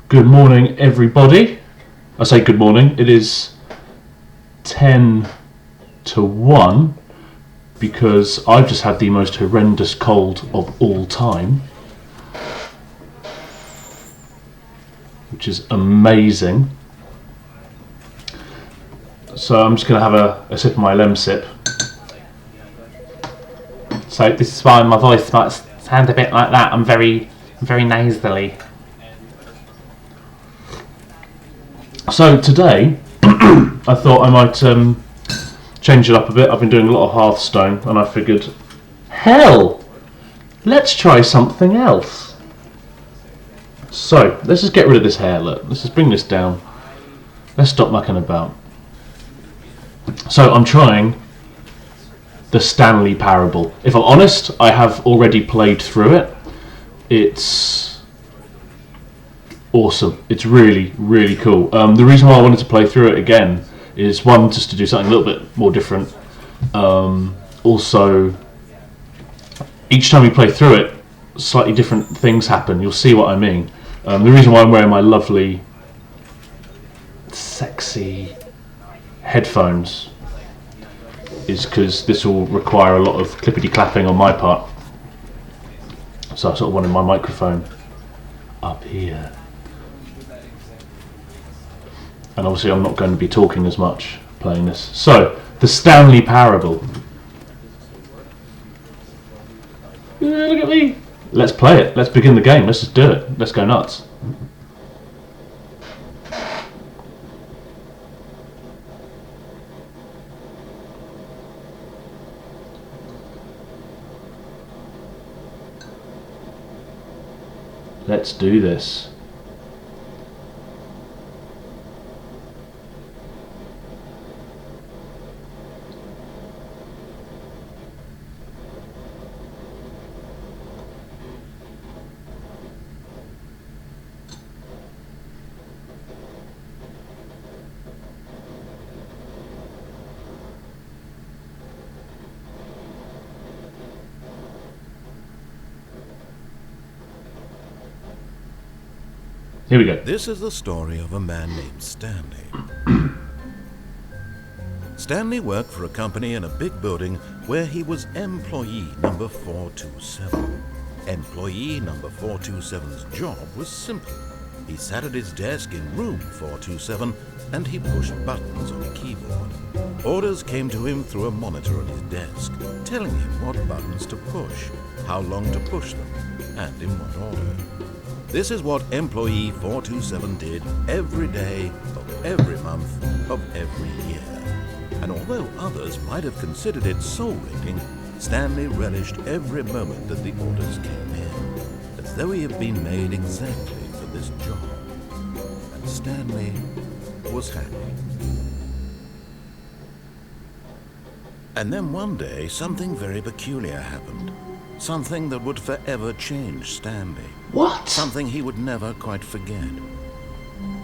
Good morning, everybody. I say good morning. It is 10 to 1 because I've just had the most horrendous cold of all time, which is amazing. So I'm just going to have a sip of my lem sip. So this is why my voice might sound a bit like that. I'm very nasally. So today, I thought I might change it up a bit. I've been doing a lot of Hearthstone, and I figured, hell, let's try something else. So let's just get rid of this hair. Look, let's just bring this down. Let's stop mucking about. So I'm trying the Stanley Parable. If I'm honest, I have already played through it. It's awesome. It's really, really cool. The reason why I wanted to play through it again is, one, just to do something a little bit more different. Also, each time you play through it, slightly different things happen. You'll see what I mean. The reason why I'm wearing my lovely, sexy headphones is because this will require a lot of clippity clapping on my part. So I sort of wanted my microphone up here. And obviously I'm not going to be talking as much playing this. So, the Stanley Parable. Yeah, look at me. Let's play it. Let's begin the game. Let's just do it. Let's go nuts. Let's do this. Here we go. This is the story of a man named Stanley. Stanley worked for a company in a big building where he was employee number 427. Employee number 427's job was simple. He sat at his desk in room 427 and he pushed buttons on a keyboard. Orders came to him through a monitor on his desk, telling him what buttons to push, how long to push them, and in what order. This is what employee 427 did every day of every month of every year. And although others might have considered it soul-breaking, Stanley relished every moment that the orders came in, as though he had been made exactly for this job. And Stanley was happy. And then one day, something very peculiar happened. Something that would forever change Stanley. What? Something he would never quite forget.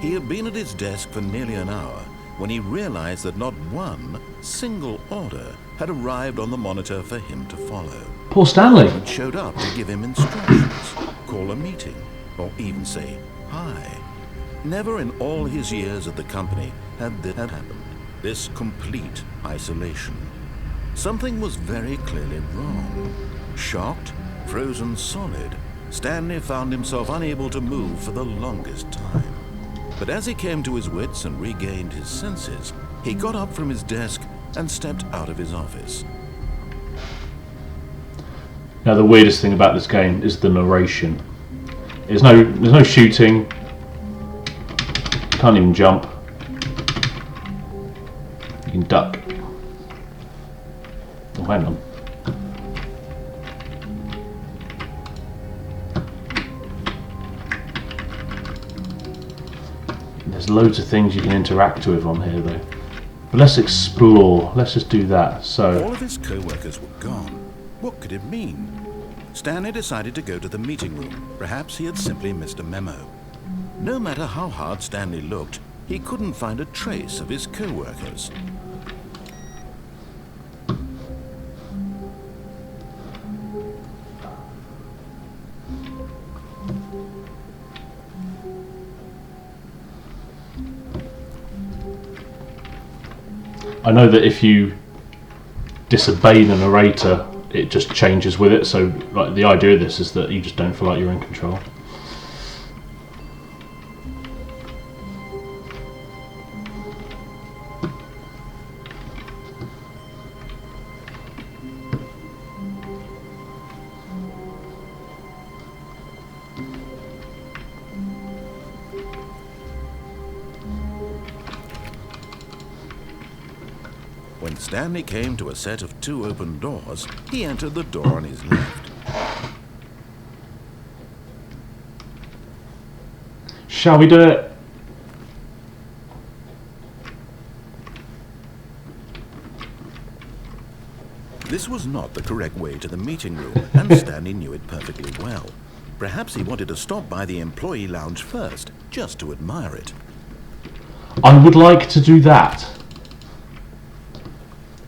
He had been at his desk for nearly an hour when he realized that not one single order had arrived on the monitor for him to follow. Poor Stanley. It showed up to give him instructions, call a meeting, or even say hi. Never in all his years at the company had this happened. This complete isolation. Something was very clearly wrong. Shocked, frozen solid, Stanley found himself unable to move for the longest time. But as he came to his wits and regained his senses, he got up from his desk and stepped out of his office. Now the weirdest thing about this game is the narration. There's no shooting. You can't even jump. You can duck. Oh, hang on. There's loads of things you can interact with on here though. But let's explore. Let's just do that. So all of his co-workers were gone. What could it mean? Stanley decided to go to the meeting room. Perhaps he had simply missed a memo. No matter how hard Stanley looked, he couldn't find a trace of his co-workers. I know that if you disobey the narrator, it just changes with it. So, like, the idea of this is that you just don't feel like you're in control. When Stanley came to a set of 2 open doors, he entered the door on his left. Shall we do it? This was not the correct way to the meeting room, and Stanley knew it perfectly well. Perhaps he wanted to stop by the employee lounge first, just to admire it. I would like to do that.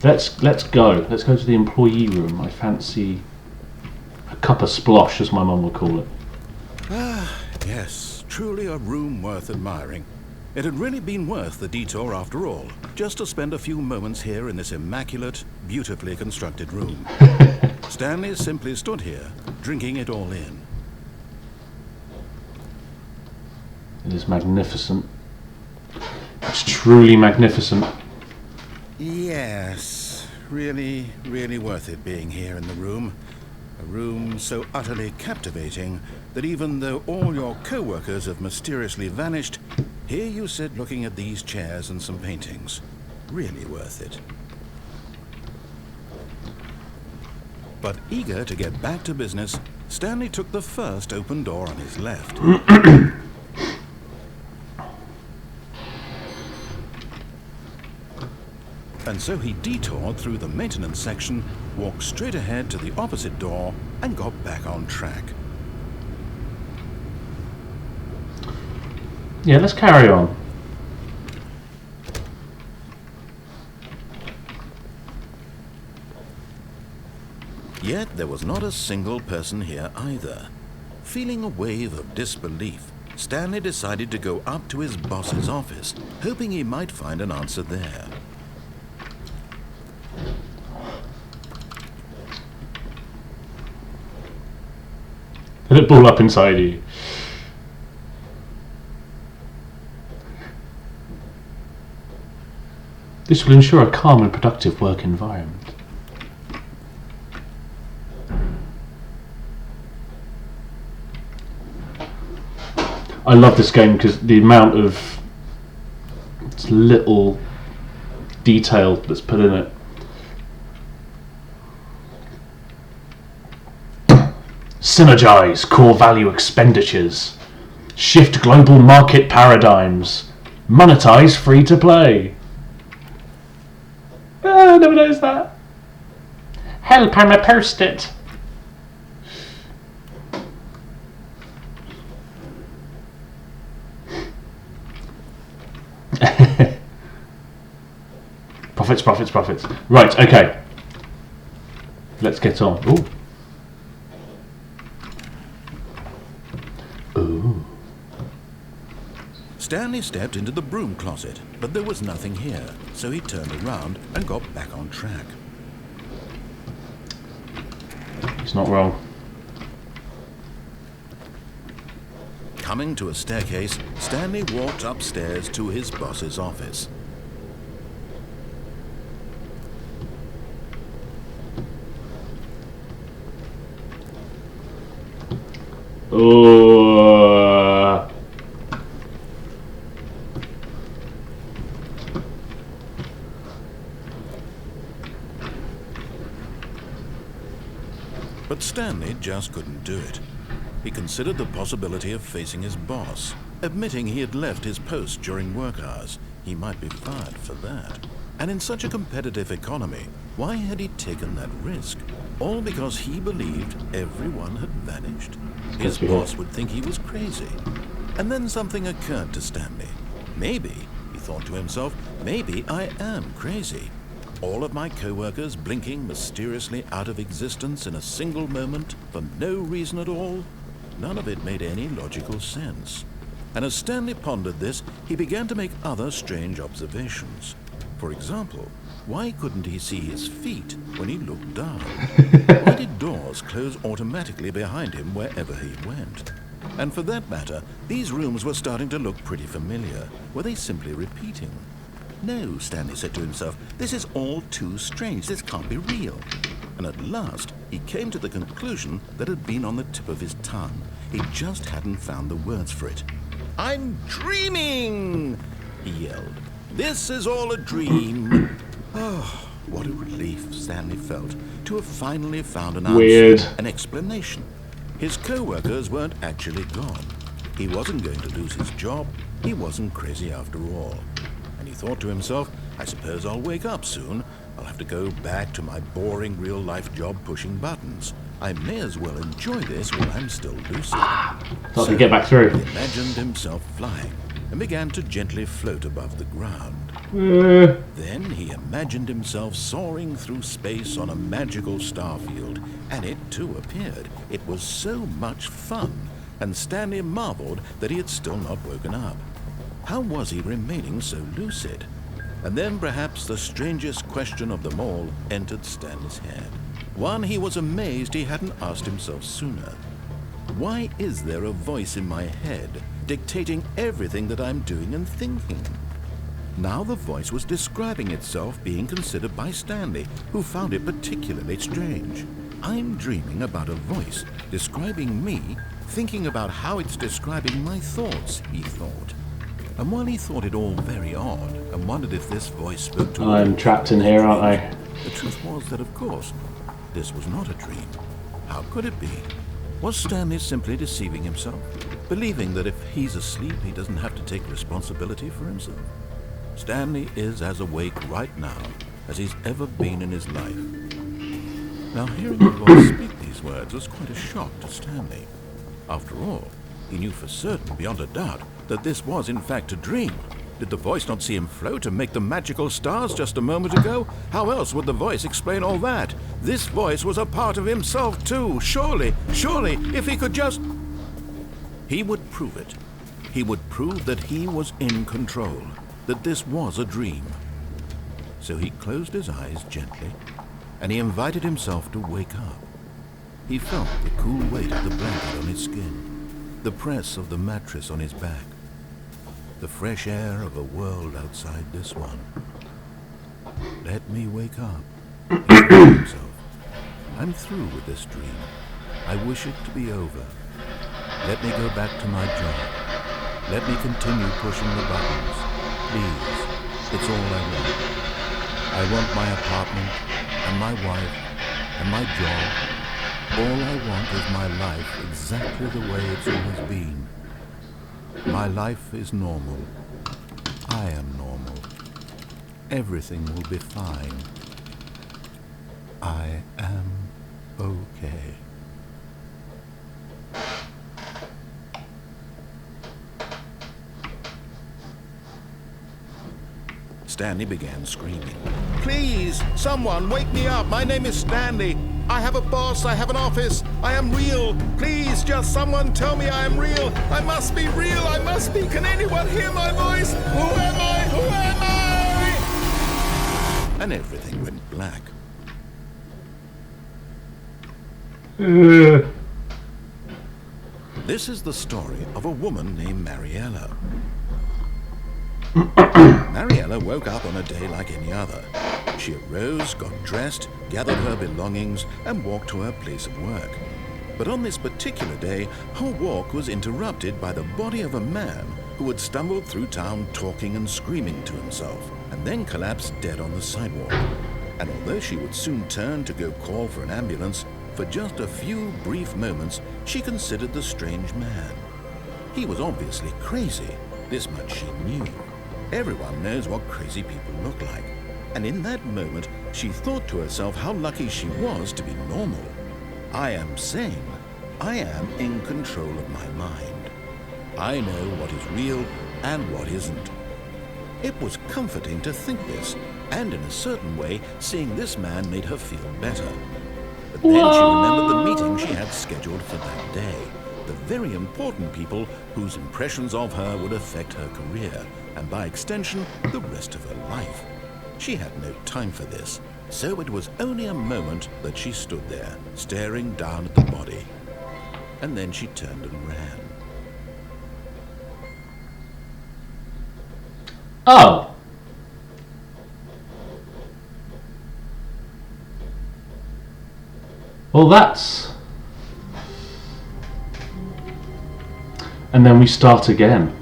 Let's go. Let's go to the employee room. I fancy a cup of splosh, as my mum would call it. Ah, yes, truly a room worth admiring. It had really been worth the detour after all, just to spend a few moments here in this immaculate, beautifully constructed room. Stanley simply stood here, drinking it all in. It is magnificent. It's truly magnificent. Yes, really, really worth it being here in the room. A room so utterly captivating that even though all your co-workers have mysteriously vanished, here you sit looking at these chairs and some paintings. Really worth it. But eager to get back to business, Stanley took the first open door on his left. And so he detoured through the maintenance section, walked straight ahead to the opposite door, and got back on track. Yeah, let's carry on. Yet there was not a single person here either. Feeling a wave of disbelief, Stanley decided to go up to his boss's office, hoping he might find an answer there. Let it ball up inside you. This will ensure a calm and productive work environment. I love this game because the amount of little detail that's put in it. Synergize core value expenditures. Shift global market paradigms. Monetize free to play. Ah, no one knows that. Help, I'm a post-it. Profits, profits, profits. Right, okay. Let's get on. Ooh. Ooh. Stanley stepped into the broom closet, but there was nothing here, so he turned around and got back on track. He's not wrong. Coming to a staircase, Stanley walked upstairs to his boss's office. Oh. But Stanley just couldn't do it. He considered the possibility of facing his boss, admitting he had left his post during work hours. He might be fired for that. And in such a competitive economy, why had he taken that risk? All because he believed everyone had vanished. His boss would think he was crazy. And then something occurred to Stanley. Maybe, he thought to himself, maybe I am crazy. All of my co-workers blinking mysteriously out of existence in a single moment for no reason at all? None of it made any logical sense. And as Stanley pondered this, he began to make other strange observations. For example, Why couldn't he see his feet when he looked down? Why did doors close automatically behind him wherever he went? And for that matter, these rooms were starting to look pretty familiar. Were they simply repeating? No, Stanley said to himself, this is all too strange. This can't be real. And at last, he came to the conclusion that had been on the tip of his tongue. He just hadn't found the words for it. "I'm dreaming!" he yelled. "This is all a dream." Oh, what a relief Stanley felt to have finally found an answer, Weird. an explanation. His co-workers weren't actually gone. He wasn't going to lose his job. He wasn't crazy after all. And he thought to himself, I suppose I'll wake up soon. I'll have to go back to my boring real-life job pushing buttons. I may as well enjoy this while I'm still lucid. Thought to get back through. He imagined himself flying and began to gently float above the ground. Then he imagined himself soaring through space on a magical starfield, and it too appeared. It was so much fun, and Stanley marveled that he had still not woken up. How was he remaining so lucid? And then perhaps the strangest question of them all entered Stanley's head. One he was amazed he hadn't asked himself sooner. Why is there a voice in my head dictating everything that I'm doing and thinking? Now the voice was describing itself being considered by Stanley, who found it particularly strange. I'm dreaming about a voice describing me, thinking about how it's describing my thoughts, he thought. And while he thought it all very odd and wondered if this voice spoke to him, I'm trapped in here, aren't I? the truth was that, of course, this was not a dream. How could it be? Was Stanley simply deceiving himself, believing that if he's asleep, he doesn't have to take responsibility for himself? Stanley is as awake right now as he's ever been in his life. Now, hearing the voice speak these words was quite a shock to Stanley. After all, he knew for certain, beyond a doubt, that this was in fact a dream. Did the voice not see him float and make the magical stars just a moment ago? How else would the voice explain all that? This voice was a part of himself too. Surely, if he could just... He would prove it. He would prove that he was in control, that this was a dream. So he closed his eyes gently, and he invited himself to wake up. He felt the cool weight of the blanket on his skin, the press of the mattress on his back, the fresh air of a world outside this one. Let me wake up, he said to himself. I'm through with this dream. I wish it to be over. Let me go back to my job. Let me continue pushing the buttons. Please, it's all I want. I want my apartment, and my wife, and my job. All I want is my life exactly the way it's always been. My life is normal. I am normal. Everything will be fine. I am okay. Stanley began screaming. Please, someone, wake me up. My name is Stanley. I have a boss. I have an office. I am real. Please, just someone tell me I am real. I must be real. I must be. Can anyone hear my voice? Who am I? Who am I? And everything went black. This is the story of a woman named Mariella. Mariella woke up on a day like any other. She arose, got dressed, gathered her belongings, and walked to her place of work. But on this particular day, her walk was interrupted by the body of a man who had stumbled through town talking and screaming to himself, and then collapsed dead on the sidewalk. And although she would soon turn to go call for an ambulance, for just a few brief moments, she considered the strange man. He was obviously crazy. This much she knew. Everyone knows what crazy people look like. And in that moment, she thought to herself how lucky she was to be normal. I am sane. I am in control of my mind. I know what is real and what isn't. It was comforting to think this, and in a certain way, seeing this man made her feel better. But then she remembered the meeting she had scheduled for that day. The very important people whose impressions of her would affect her career, and by extension, the rest of her life. She had no time for this, so it was only a moment that she stood there, staring down at the body. And then she turned and ran. Oh! Well, that's... And then we start again.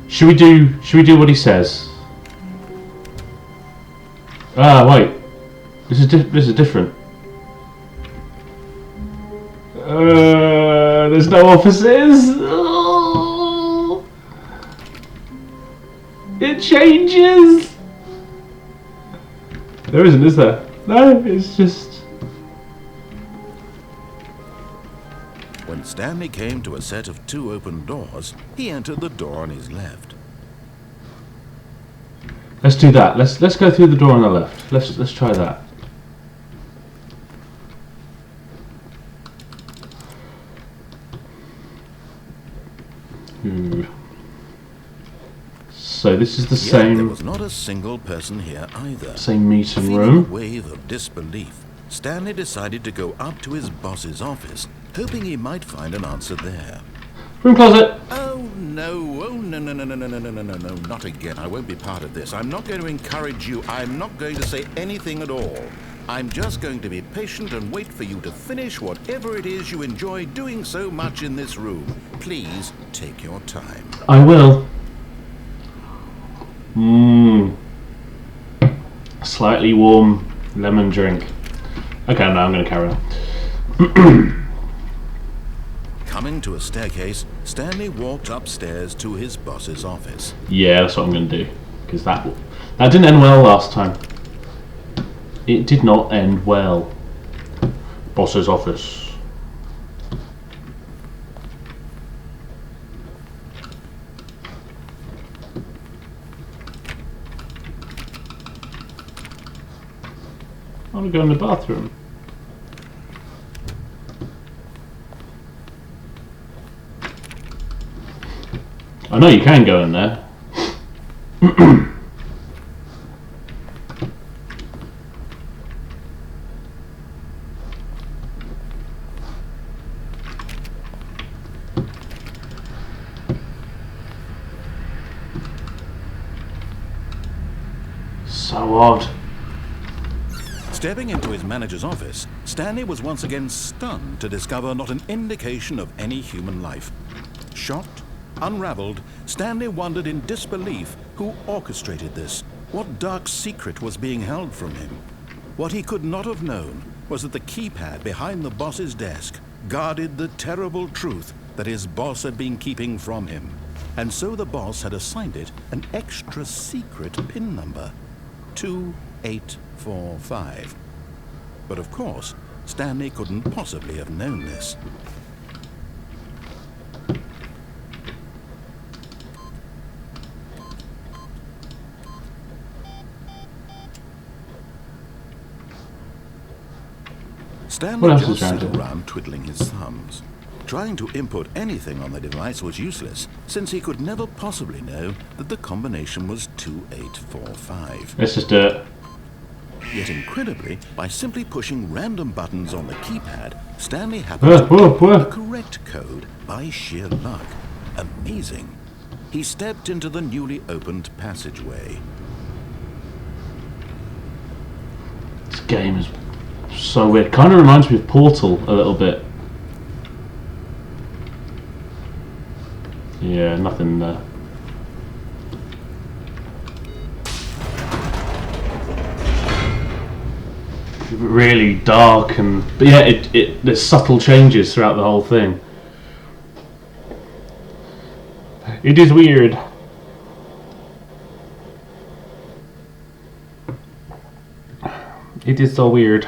Should we do what he says? Ah, wait. This is different. There's no offices. Oh. It changes. There isn't, is there? No, it's just... When Stanley came to a set of 2 open doors, he entered the door on his left. Let's do that. Let's go through the door on the left. Let's try that. So this is the same. There was not a single person here either. Same meeting Feeling room. a wave of disbelief, Stanley decided to go up to his boss's office, hoping he might find an answer there. Room closet. Oh no, no, not again. I won't be part of this. I'm not going to encourage you. I'm not going to say anything at all. I'm just going to be patient and wait for you to finish whatever it is you enjoy doing so much in this room. Please take your time. I will. Slightly warm lemon drink. Okay, no, I'm going to carry on. Coming to a staircase, Stanley walked upstairs to his boss's office. Yeah, that's what I'm going to do. Because that didn't end well last time. It did not end well. Boss's office. I want to go in the bathroom. I know you can go in there. So odd. Stepping into his manager's office, Stanley was once again stunned to discover not an indication of any human life. Shocked, unraveled, Stanley wondered in disbelief who orchestrated this, what dark secret was being held from him. What he could not have known was that the keypad behind the boss's desk guarded the terrible truth that his boss had been keeping from him. And so the boss had assigned it an extra secret PIN number, 2845. But of course, Stanley couldn't possibly have known this. Stanley just sat around twiddling his thumbs. Trying to input anything on the device was useless, since he could never possibly know that the combination was 2845. Let's just do it. Yet incredibly, by simply pushing random buttons on the keypad, Stanley happened to get the correct code by sheer luck. Amazing. He stepped into the newly opened passageway. This game is so weird. Kind of reminds me of Portal a little bit. Yeah, nothing there. Really dark but yeah, there's subtle changes throughout the whole thing. It is weird. It is so weird.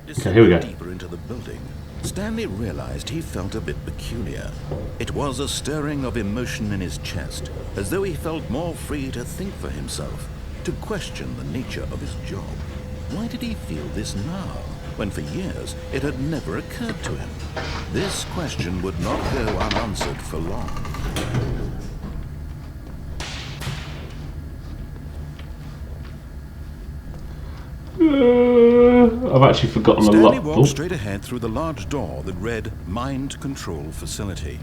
Okay, here we go. Deeper into the building, Stanley realized he felt a bit peculiar. It was a stirring of emotion in his chest, as though he felt more free to think for himself, to question the nature of his job. Why did he feel this now, when for years it had never occurred to him? This question would not go unanswered for long. I've actually forgotten a lot. Stanley walked straight ahead through the large door that read Mind Control Facility.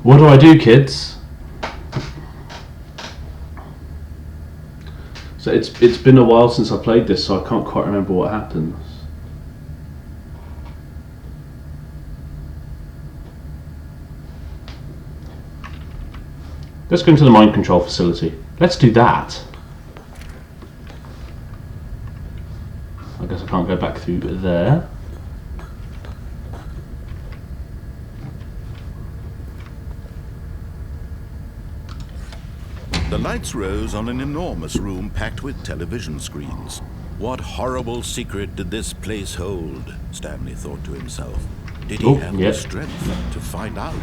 What do I do, kids? So it's been a while since I played this, so I can't quite remember what happens. Let's go into the mind control facility. Let's do that. I guess I can't go back through there. The lights rose on an enormous room packed with television screens. What horrible secret did this place hold? Stanley thought to himself. Did he have the strength to find out?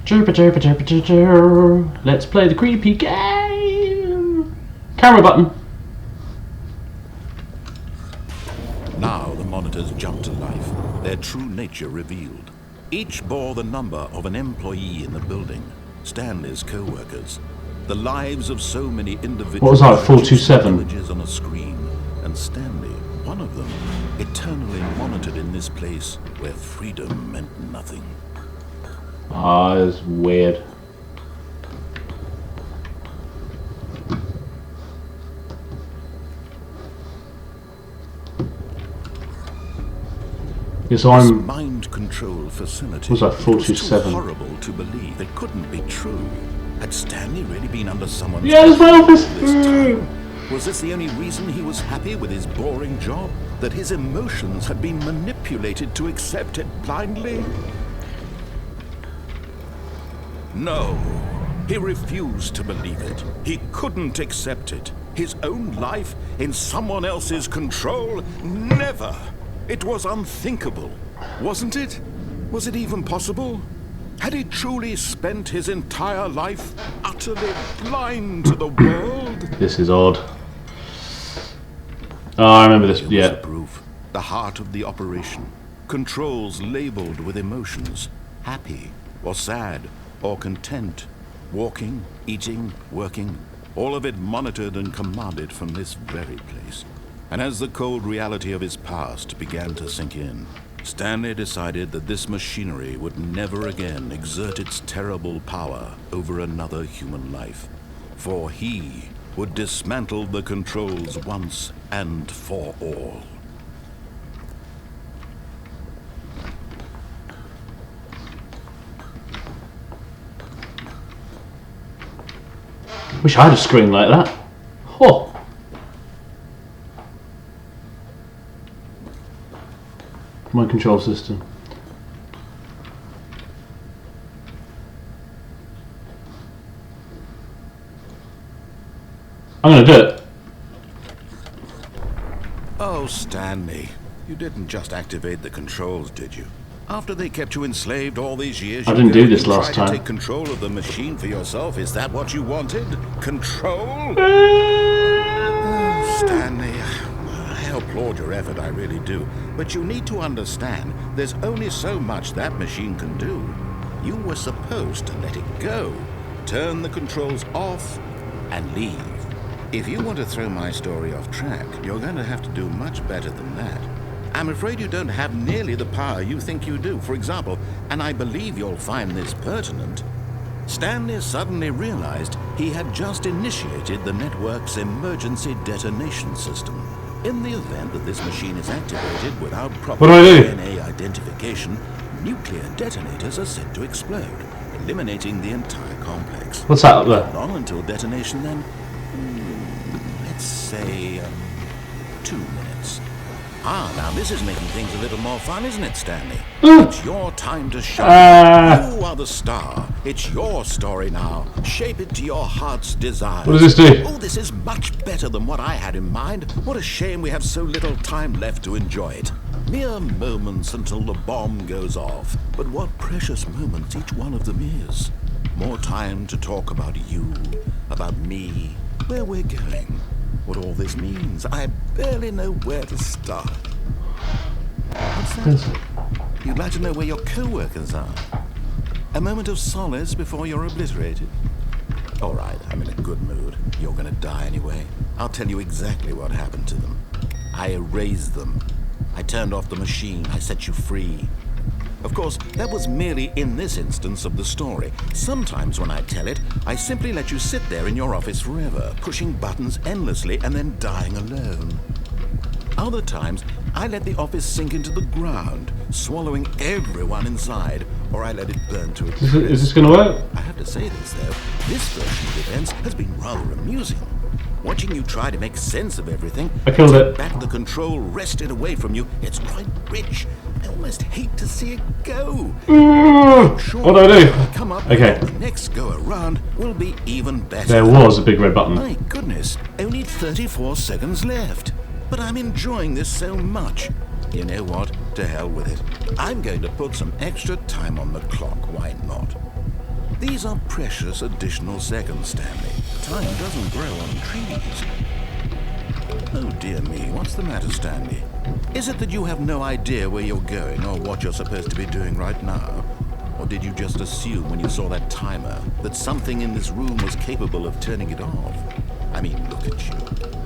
Chirpa chirpa chirpa chirpa chirpa. Let's play the creepy game. Camera button. Now the monitors jumped to life, their true nature revealed. Each bore the number of an employee in the building, Stanley's co-workers. The lives of so many individuals. What was that, 427? Images on a screen, and Stanley, one of them, eternally monitored in this place where freedom meant nothing. Ah, it's weird. Yes, This mind control facility was that was 427? too horrible to believe. It couldn't be true. Had Stanley really been under someone's Yes, my office. this time? Was this the only reason he was happy with his boring job? That his emotions had been manipulated to accept it blindly? No, he refused to believe it. He couldn't accept it. His own life in someone else's control? Never! It was unthinkable, wasn't it? Was it even possible? Had he truly spent his entire life utterly blind to the world? This is odd. Oh, I remember this. Here was Yeah. the proof. The heart of the operation. Controls labeled with emotions. Happy or sad or content. Walking, eating, working. All of it monitored and commanded from this very place. And as the cold reality of his past began to sink in, Stanley decided that this machinery would never again exert its terrible power over another human life. For he would dismantle the controls once and for all. Wish I had a screen like that. Oh. My control system. I'm gonna do it. Oh, Stanley, you didn't just activate the controls, did you? After they kept you enslaved all these years, I didn't do this you last tried time. to take control of the machine for yourself. Is that what you wanted? Control? Stanley, I applaud your effort, I really do. But you need to understand, there's only so much that machine can do. You were supposed to let it go, turn the controls off, and leave. If you want to throw my story off track, you're going to have to do much better than that. I'm afraid you don't have nearly the power you think you do. For example, and I believe you'll find this pertinent, Stanley suddenly realized he had just initiated the network's emergency detonation system. In the event that this machine is activated without proper DNA identification, nuclear detonators are set to explode, eliminating the entire complex. What's that up there? How long until detonation then? Let's say 2 minutes. Aha, now this is making things a little more fun, isn't it, Stanley? Ooh. It's your time to shine. You are the star. It's your story now. Shape it to your heart's desire. What does this do? Oh, this is much better than what I had in mind. What a shame we have so little time left to enjoy it. Mere moments until the bomb goes off. But what precious moments each one of them is. More time to talk about you, about me, where we're going, what all this means. I barely know where to start. What's that? You'd like to know where your co-workers are? A moment of solace before you're obliterated? All right, I'm in a good mood. You're gonna die anyway. I'll tell you exactly what happened to them. I erased them. I turned off the machine. I set you free. Of course, that was merely in this instance of the story. Sometimes when I tell it, I simply let you sit there in your office forever, pushing buttons endlessly and then dying alone. Other times, I let the office sink into the ground, swallowing everyone inside, or I let it burn to a crisp. Is this going to work? I have to say this, though. This version of events has been rather amusing. Watching you try to make sense of everything, I killed take it. back the control wrested away from you, it's quite rich. I almost hate to see it go. Sure, What do I do? come up Okay. the next go around will be even better. There was a big red button. My goodness, only 34 seconds left. But I'm enjoying this so much. You know what? To hell with it. I'm going to put some extra time on the clock. Why not? These are precious additional seconds, Stanley. Time doesn't grow on trees. Oh dear me, what's the matter, Stanley? Is it that you have no idea where you're going or what you're supposed to be doing right now? Or did you just assume when you saw that timer that something in this room was capable of turning it off? I mean, look at you.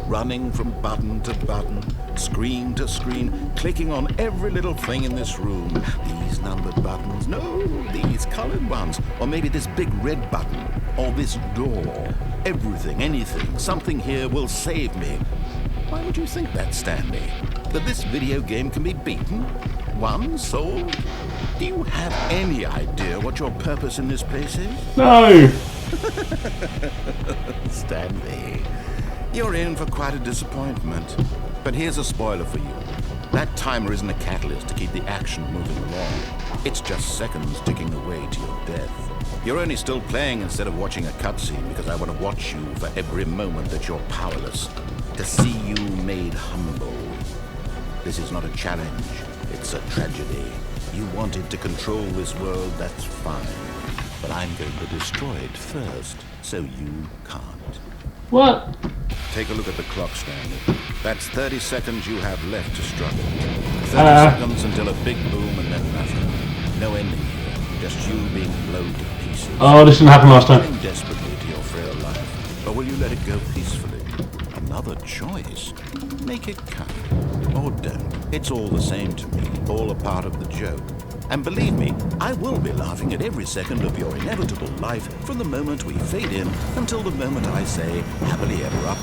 Running from button to button, screen to screen, clicking on every little thing in this room. These numbered buttons, no, these colored ones. Or maybe this big red button, or this door. Everything, anything, something here will save me. Why would you think that, Stanley? That this video game can be beaten? Won? Sold? Do you have any idea what your purpose in this place is? No! Stanley, you're in for quite a disappointment. But here's a spoiler for you. That timer isn't a catalyst to keep the action moving along. It's just seconds ticking away to your death. You're only still playing instead of watching a cutscene because I want to watch you for every moment that you're powerless. To see you made humble. This is not a challenge. It's a tragedy. You wanted to control this world, that's fine. But I'm going to destroy it first, so you can't. What? Take a look at the clock, Stanley. That's 30 seconds you have left to struggle. 30 seconds until a big boom and then nothing. No ending here. Just you being blown to pieces. Oh, this didn't happen last time. Cling desperately to your frail life. Or will you let it go peacefully? Another choice. Make it count. Or don't. It's all the same to me. All a part of the joke. And believe me, I will be laughing at every second of your inevitable life from the moment we fade in until the moment I say, happily ever up.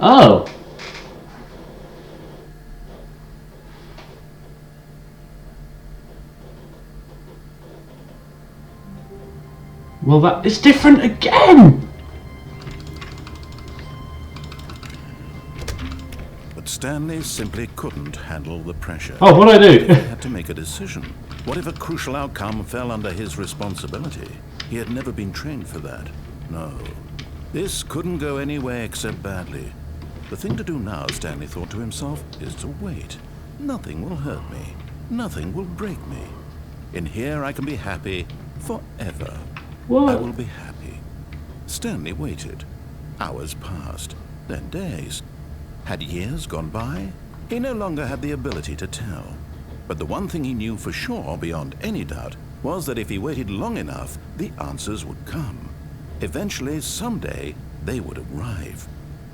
Oh. Well, that is different again. But Stanley simply couldn't handle the pressure. Oh, what do I do? He had to make a decision. What if a crucial outcome fell under his responsibility? He had never been trained for that. No. This couldn't go any way except badly. The thing to do now, Stanley thought to himself, is to wait. Nothing will hurt me. Nothing will break me. In here I can be happy forever. What? I will be happy. Stanley waited. Hours passed, then days. Had years gone by? He no longer had the ability to tell. But the one thing he knew for sure, beyond any doubt, was that if he waited long enough, the answers would come. Eventually, someday, they would arrive.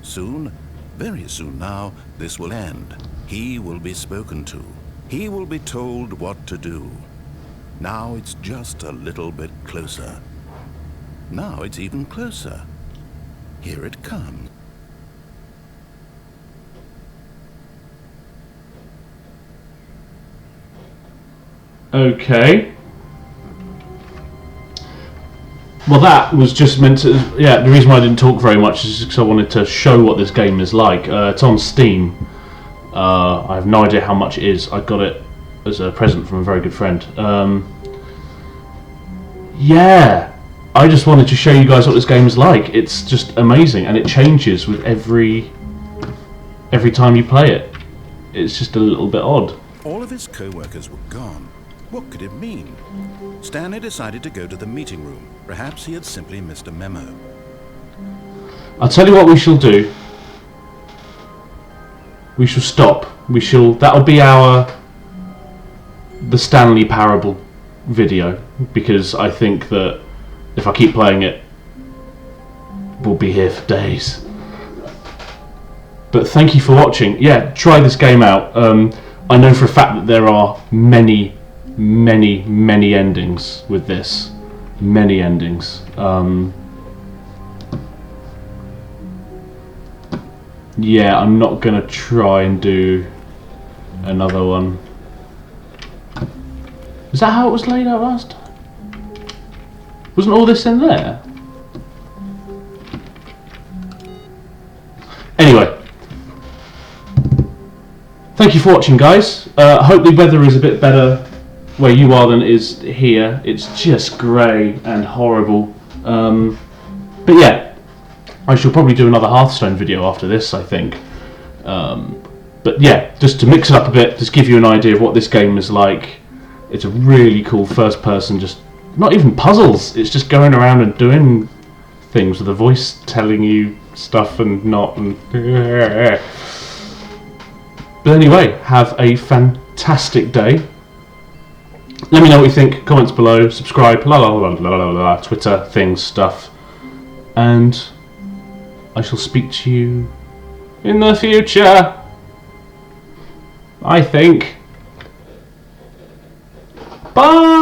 Soon, very soon now, this will end. He will be spoken to. He will be told what to do. Now it's just a little bit closer. Now it's even closer. Here it comes. Okay. Well, that was just meant to... Yeah, the reason why I didn't talk very much is because I wanted to show what this game is like. It's on Steam. I have no idea how much it is. I got it as a present from a very good friend. Yeah, I just wanted to show you guys what this game is like. It's just amazing, and it changes with every time you play it. It's just a little bit odd. All of his co-workers were gone. What could it mean? Stanley decided to go to the meeting room. Perhaps he had simply missed a memo. I'll tell you what we shall do. We shall stop. That'll be the Stanley Parable video, because I think that if I keep playing it, we'll be here for days. But thank you for watching. Yeah, try this game out. I know for a fact that there are many endings with this. Many endings. Yeah, I'm not gonna try and do another one. Is that how it was laid out last time? Wasn't all this in there? Anyway. Thank you for watching, guys. I hope the weather is a bit better where you are than it is here. It's just grey and horrible. But yeah, I shall probably do another Hearthstone video after this, I think. But yeah, just to mix it up a bit, just give you an idea of what this game is like. It's a really cool first person, just not even puzzles, it's just going around and doing things with a voice telling you stuff and not. But anyway, have a fantastic day. Let me know what you think, comments below, subscribe, Twitter, things, stuff. And I shall speak to you in the future, I think. Bye!